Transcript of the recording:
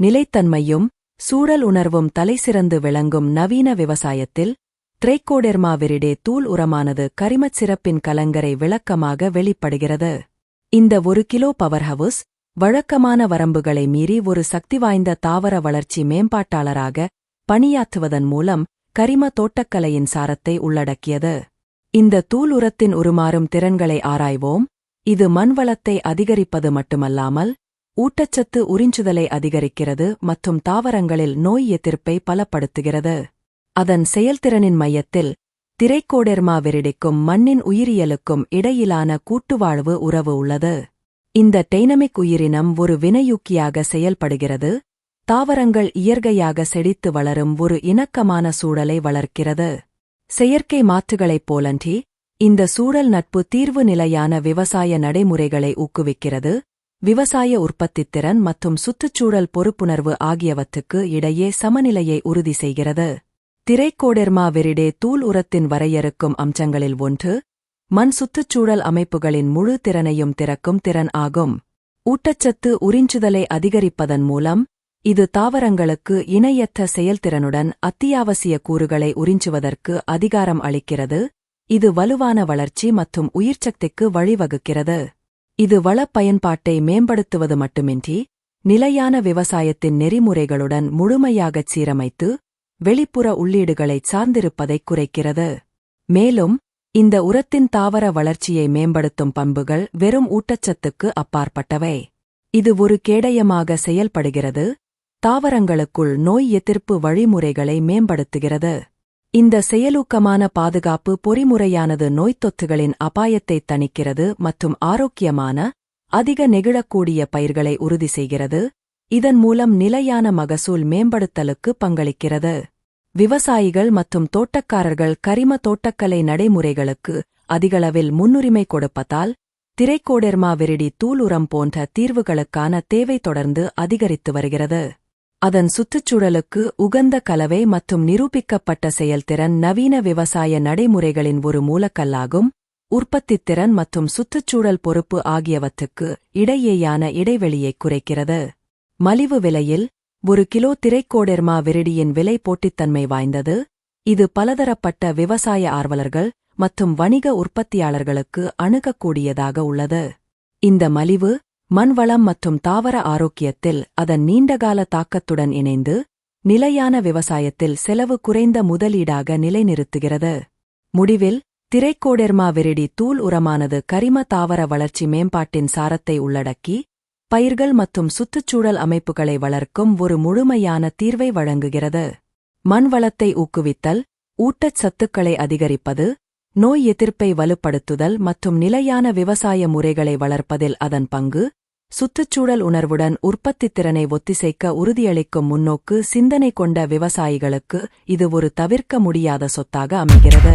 நிலைத்தன்மையும் சூழல் உணர்வும் தலைசிறந்து விளங்கும் நவீன விவசாயத்தில் ட்ரைகோடெர்மா விரிடே தூள் உரமானது கரிமச் சிறப்பின் கலங்கரை விளக்கமாக வெளிப்படுகிறது. இந்த 1 கிலோ பவர்ஹவுஸ் வழக்கமான வரம்புகளை மீறி ஒரு சக்திவாய்ந்த தாவர வளர்ச்சி மேம்பாட்டாளராக பணியாற்றுவதன் மூலம் கரிம தோட்டக்கலையின் சாரத்தை உள்ளடக்கியது. இந்த தூள் உரத்தின் உருமாறும் திறன்களை ஆராய்வோம். இது மண்வளத்தை அதிகரிப்பது மட்டுமல்லாமல் ஊட்டச்சத்து உறிஞ்சுதலை அதிகரிக்கிறது மற்றும் தாவரங்களில் நோய் எதிர்ப்பை பலப்படுத்துகிறது. அதன் செயல்திறனின் மையத்தில் ட்ரைகோடெர்மா விரிடிக்கும் மண்ணின் உயிரியலுக்கும் இடையிலான கூட்டுவாழ்வு உறவு உள்ளது. இந்த டைனமிக் உயிரினம் ஒரு வினையூக்கியாக செயல்படுகிறது, தாவரங்கள் இயற்கையாக செழித்து வளரும் ஒரு இணக்கமான சூழலை வளர்க்கிறது. செயற்கை மாற்றுகளைப் போலன்றி இந்த சூழல் நட்பு தீர்வு நிலையான விவசாய நடைமுறைகளை ஊக்குவிக்கிறது, விவசாய உற்பத்தித்திறன் மற்றும் சுற்றுச்சூழல் பொறுப்புணர்வு ஆகியவற்றுக்கு இடையே சமநிலையை உறுதி செய்கிறது. ட்ரைகோடெர்மா விரிடே தூள் உரத்தின் வரையறுக்கும் அம்சங்களில் ஒன்று மண் சுற்றுச்சூழல் அமைப்புகளின் முழு திறனையும் திறக்கும் திறன் ஆகும். ஊட்டச்சத்து உறிஞ்சுதலை அதிகரிப்பதன் மூலம் இது தாவரங்களுக்கு இணையற்ற செயல்திறனுடன் அத்தியாவசிய கூறுகளை உறிஞ்சுவதற்கு அதிகாரம் அளிக்கிறது. இது வலுவான வளர்ச்சி மற்றும் உயிர்ச்சக்திக்கு வழிவகுக்கிறது. இது வளப் பயன்பாட்டை மேம்படுத்துவது மட்டுமின்றி நிலையான விவசாயத்தின் நெறிமுறைகளுடன் முழுமையாகச் சீரமைத்து வெளிப்புற உள்ளீடுகளைச் சார்ந்திருப்பதைக் குறைக்கிறது. மேலும் இந்த உரத்தின் தாவர வளர்ச்சியை மேம்படுத்தும் பண்புகள் வெறும் ஊட்டச்சத்துக்கு அப்பாற்பட்டவை. இது ஒரு கேடயமாக செயல்படுகிறது, தாவரங்களுக்குள் நோய் எதிர்ப்பு வழிமுறைகளை மேம்படுத்துகிறது. இந்த செயலூக்கமான பாதுகாப்பு பொறிமுறையானது நோய்த்தொற்றுகளின் அபாயத்தை தணிக்கிறது மற்றும் ஆரோக்கியமான, அதிக நெகிழக்கூடிய பயிர்களை உறுதி செய்கிறது. இதன் மூலம் நிலையான மகசூல் மேம்படுத்தலுக்கு பங்களிக்கிறது. விவசாயிகள் மற்றும் தோட்டக்காரர்கள் கரிம தோட்டக்கலை நடைமுறைகளுக்கு அதிகளவில் முன்னுரிமை கொடுப்பதால் ட்ரைகோடெர்மா விரிடி தூள் உரம் போன்ற தீர்வுகளுக்கான தேவை தொடர்ந்து அதிகரித்து வருகிறது. அதன் சுற்றுச்சூழலுக்கு உகந்த கலவை மற்றும் நிரூபிக்கப்பட்ட செயல்திறன் நவீன விவசாய நடைமுறைகளின் ஒரு மூலக்கல்லாகும். உற்பத்தித்திறன் மற்றும் சுற்றுச்சூழல் பொறுப்பு ஆகியவற்றுக்கு இடையேயான இடைவெளியைக் குறைக்கிறது. மலிவு விலையில் 1 கிலோ ட்ரைகோடெர்மா விரிடியின் விலை போட்டித்தன்மை வாய்ந்தது. இது பலதரப்பட்ட விவசாய ஆர்வலர்கள் மற்றும் வணிக உற்பத்தியாளர்களுக்கு அணுகக்கூடியதாக உள்ளது. இந்த மலிவு மண்வளம் மற்றும் தாவர ஆரோக்கியத்தில் அதன் நீண்டகால தாக்கத்துடன் இணைந்து நிலையான விவசாயத்தில் செலவு குறைந்த முதலீடாக நிலைநிறுத்துகிறது. முடிவில் ட்ரைகோடெர்மா விரிடி தூள் உரமானது கரிம தாவர வளர்ச்சி மேம்பாட்டின் சாரத்தை உள்ளடக்கி பயிர்கள் மற்றும் சுற்றுச்சூழல் அமைப்புகளை வளர்க்கும் ஒரு முழுமையான தீர்வை வழங்குகிறது. மண்வளத்தை ஊக்குவித்தல், ஊட்டச்சத்துக்களை அதிகரிப்பது, நோய் எதிர்ப்பை வலுப்படுத்துதல் மற்றும் நிலையான விவசாய முறைகளை வளர்ப்பதில் அதன் பங்கு, சுற்றுச்சூழல் உணர்வுடன் உற்பத்தித்திறனை ஒத்திசைக்க உறுதியளிக்கும் முன்னோக்கு சிந்தனை கொண்ட விவசாயிகளுக்கு இது ஒரு தவிர்க்க முடியாத சொத்தாக அமைகிறது.